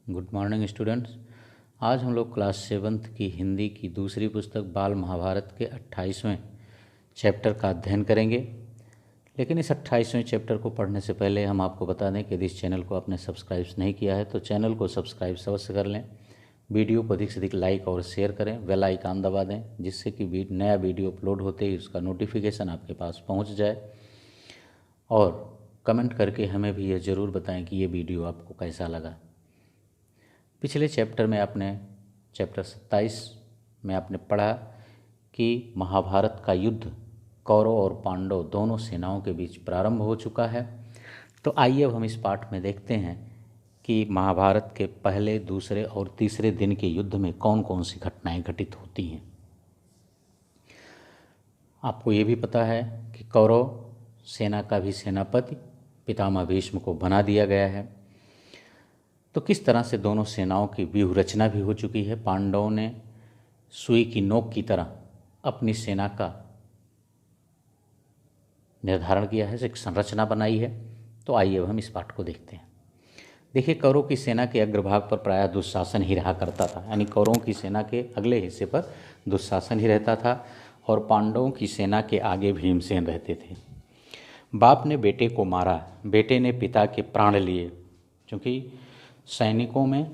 Good morning students. आज हम लोग क्लास 7th की हिंदी की दूसरी पुस्तक बाल महाभारत के 28वें चैप्टर का अध्ययन करेंगे। लेकिन इस 28वें चैप्टर को पढ़ने से पहले हम आपको बता दें कि यदि इस चैनल को आपने सब्सक्राइब नहीं किया है तो चैनल को सब्सक्राइब अवश्य कर लें। वीडियो को अधिक से अधिक लाइक और शेयर करें, बेल आइकन दबा दें जिससे कि नया वीडियो अपलोड होते ही उसका नोटिफिकेशन आपके पास पहुँच जाए। और कमेंट करके हमें भी ये ज़रूर बताएं कि ये वीडियो आपको कैसा लगा। पिछले चैप्टर में आपने चैप्टर 27 में आपने पढ़ा कि महाभारत का युद्ध कौरव और पांडव दोनों सेनाओं के बीच प्रारंभ हो चुका है। तो आइए अब हम इस पाठ में देखते हैं कि महाभारत के पहले, दूसरे और तीसरे दिन के युद्ध में कौन कौन सी घटनाएं घटित होती हैं। आपको ये भी पता है कि कौरव सेना का भी सेनापति पितामह भीष्म को बना दिया गया है। तो किस तरह से दोनों सेनाओं की व्यूह रचना भी हो चुकी है। पांडवों ने सुई की नोक की तरह अपनी सेना का निर्धारण किया है, एक संरचना बनाई है। तो आइए अब हम इस पाठ को देखते हैं। देखिए, कौरवों की सेना के अग्रभाग पर प्रायः दुशासन ही रहा करता था, यानी कौरवों की सेना के अगले हिस्से पर दुशासन ही रहता था और पांडवों की सेना के आगे भीमसेन रहते थे। बाप ने बेटे को मारा, बेटे ने पिता के प्राण लिए। क्योंकि सैनिकों में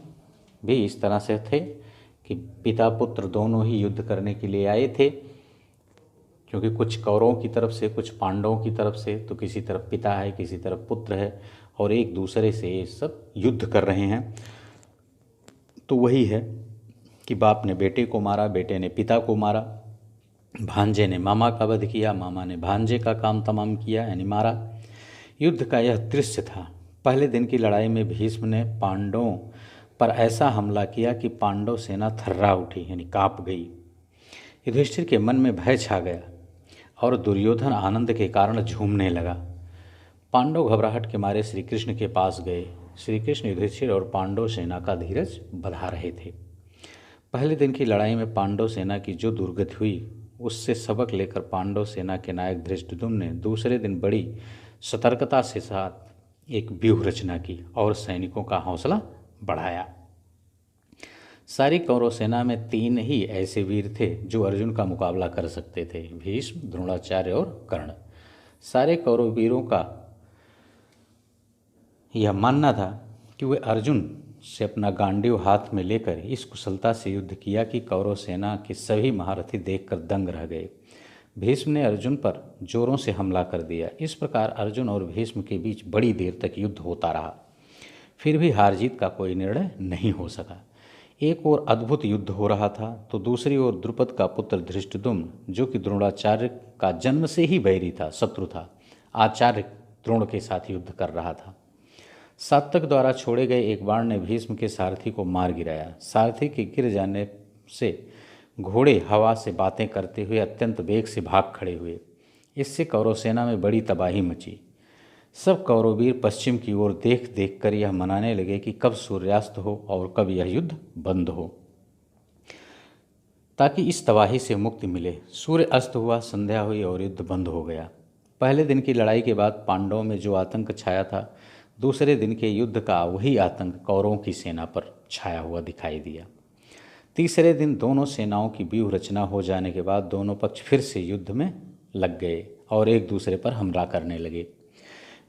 भी इस तरह से थे कि पिता पुत्र दोनों ही युद्ध करने के लिए आए थे, क्योंकि कुछ कौरवों की तरफ से कुछ पांडवों की तरफ से, तो किसी तरफ पिता है किसी तरफ पुत्र है और एक दूसरे से ये सब युद्ध कर रहे हैं। तो वही है कि बाप ने बेटे को मारा, बेटे ने पिता को मारा, भांजे ने मामा का वध किया, मामा ने भांजे का काम तमाम किया यानी मारा। युद्ध का यह दृश्य था। पहले दिन की लड़ाई में भीष्म ने पांडवों पर ऐसा हमला किया कि पांडव सेना थर्रा उठी यानी काँप गई। युधिष्ठिर के मन में भय छा गया और दुर्योधन आनंद के कारण झूमने लगा। पांडव घबराहट के मारे श्री कृष्ण के पास गए। श्री कृष्ण युधिष्ठिर और पांडव सेना का धीरज बढ़ा रहे थे। पहले दिन की लड़ाई में पांडव सेना की जो दुर्गति हुई उससे सबक लेकर पांडव सेना के नायक धृष्टद्युम्न ने दूसरे दिन बड़ी सतर्कता से साथ एक व्यूह रचना की और सैनिकों का हौसला बढ़ाया। सारी कौरव सेना में 3 ही ऐसे वीर थे जो अर्जुन का मुकाबला कर सकते थे, भीष्म, द्रोणाचार्य और कर्ण। सारे कौरव वीरों का यह मानना था कि वे अर्जुन से अपना गांडीव हाथ में लेकर इस कुशलता से युद्ध किया कि कौरव सेना के सभी महारथी देखकर दंग रह गए। भीष्म ने अर्जुन पर जोरों से हमला कर दिया। इस प्रकार अर्जुन और भीष्म के बीच बड़ी देर तक युद्ध होता रहा। फिर भी हार जीत का कोई निर्णय नहीं हो सका। एक ओर अद्भुत युद्ध हो रहा था तो दूसरी ओर द्रुपद का पुत्र धृष्टद्युम्न, जो कि द्रोणाचार्य का जन्म से ही बैरी था, शत्रु था, आचार्य द्रोण के साथ युद्ध कर रहा था। सात्यक द्वारा छोड़े गए एक बाण ने भीष्म के सारथी को मार गिराया। सारथी के गिर जाने से घोड़े हवा से बातें करते हुए अत्यंत वेग से भाग खड़े हुए। इससे कौरव सेना में बड़ी तबाही मची। सब कौरववीर पश्चिम की ओर देख देख कर यह मनाने लगे कि कब सूर्यास्त हो और कब यह युद्ध बंद हो, ताकि इस तबाही से मुक्ति मिले। सूर्य अस्त हुआ, संध्या हुई और युद्ध बंद हो गया। पहले दिन की लड़ाई के बाद पांडवों में जो आतंक छाया था, दूसरे दिन के युद्ध का वही आतंक कौरवों की सेना पर छाया हुआ दिखाई दिया। तीसरे दिन दोनों सेनाओं की व्यूह रचना हो जाने के बाद दोनों पक्ष फिर से युद्ध में लग गए और एक दूसरे पर हमला करने लगे।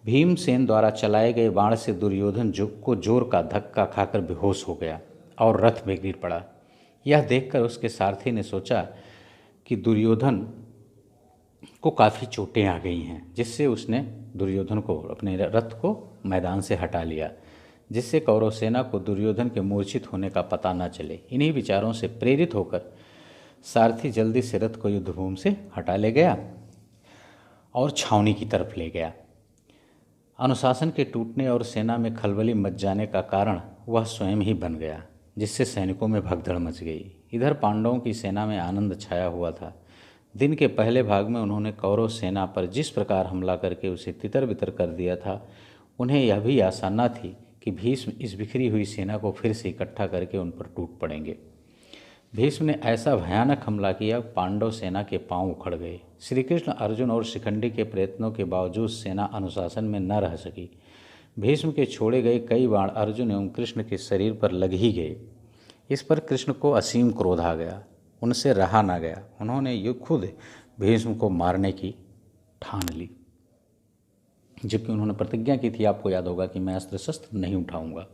भीमसेन द्वारा चलाए गए बाण से दुर्योधन को जोर का धक्का खाकर बेहोश हो गया और रथ में गिर पड़ा। यह देखकर उसके सारथी ने सोचा कि दुर्योधन को काफ़ी चोटें आ गई हैं, जिससे उसने दुर्योधन को अपने रथ को मैदान से हटा लिया, जिससे कौरव सेना को दुर्योधन के मूर्छित होने का पता न चले। इन्हीं विचारों से प्रेरित होकर सारथी जल्दी से रथ को युद्धभूमि से हटा ले गया और छावनी की तरफ ले गया। अनुशासन के टूटने और सेना में खलबली मच जाने का कारण वह स्वयं ही बन गया, जिससे सैनिकों में भगदड़ मच गई। इधर पांडवों की सेना में आनंद छाया हुआ था। दिन के पहले भाग में उन्होंने कौरव सेना पर जिस प्रकार हमला करके उसे तितर बितर कर दिया था, उन्हें यह भी आशा न थी कि भीष्म इस बिखरी हुई सेना को फिर से इकट्ठा करके उन पर टूट पड़ेंगे। भीष्म ने ऐसा भयानक हमला किया, पांडव सेना के पांव उखड़ गए। श्री कृष्ण, अर्जुन और शिखंडी के प्रयत्नों के बावजूद सेना अनुशासन में न रह सकी। भीष्म के छोड़े गए कई बाण अर्जुन एवं कृष्ण के शरीर पर लग ही गए। इस पर कृष्ण को असीम क्रोध आ गया, उनसे रहा ना गया। उन्होंने खुद भीष्म को मारने की ठान ली, जबकि उन्होंने प्रतिज्ञा की थी, आपको याद होगा, कि मैं अस्त्र शस्त्र नहीं उठाऊंगा।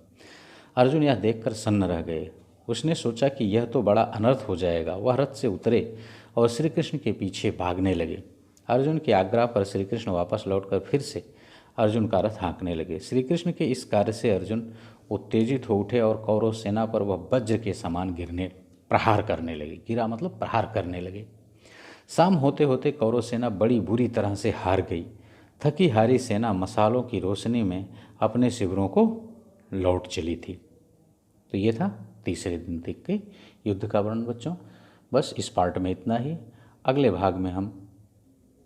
अर्जुन यह देखकर सन्न रह गए। उसने सोचा कि यह तो बड़ा अनर्थ हो जाएगा। वह रथ से उतरे और श्री कृष्ण के पीछे भागने लगे। अर्जुन के आग्रह पर श्री कृष्ण वापस लौटकर फिर से अर्जुन का रथ हाँकने लगे। श्री कृष्ण के इस कार्य से अर्जुन उत्तेजित हो उठे और कौरव सेना पर वह वज्र के समान प्रहार करने लगे। गिरा मतलब प्रहार करने लगे। शाम होते होते कौरव सेना बड़ी बुरी तरह से हार गई। थकी हारी सेना मसालों की रोशनी में अपने शिविरों को लौट चली थी। तो ये था तीसरे दिन तक के युद्ध का वर्णन बच्चों। बस इस पार्ट में इतना ही। अगले भाग में हम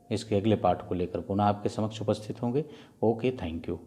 इसके अगले पार्ट को लेकर पुनः आपके समक्ष उपस्थित होंगे। Okay, thank you.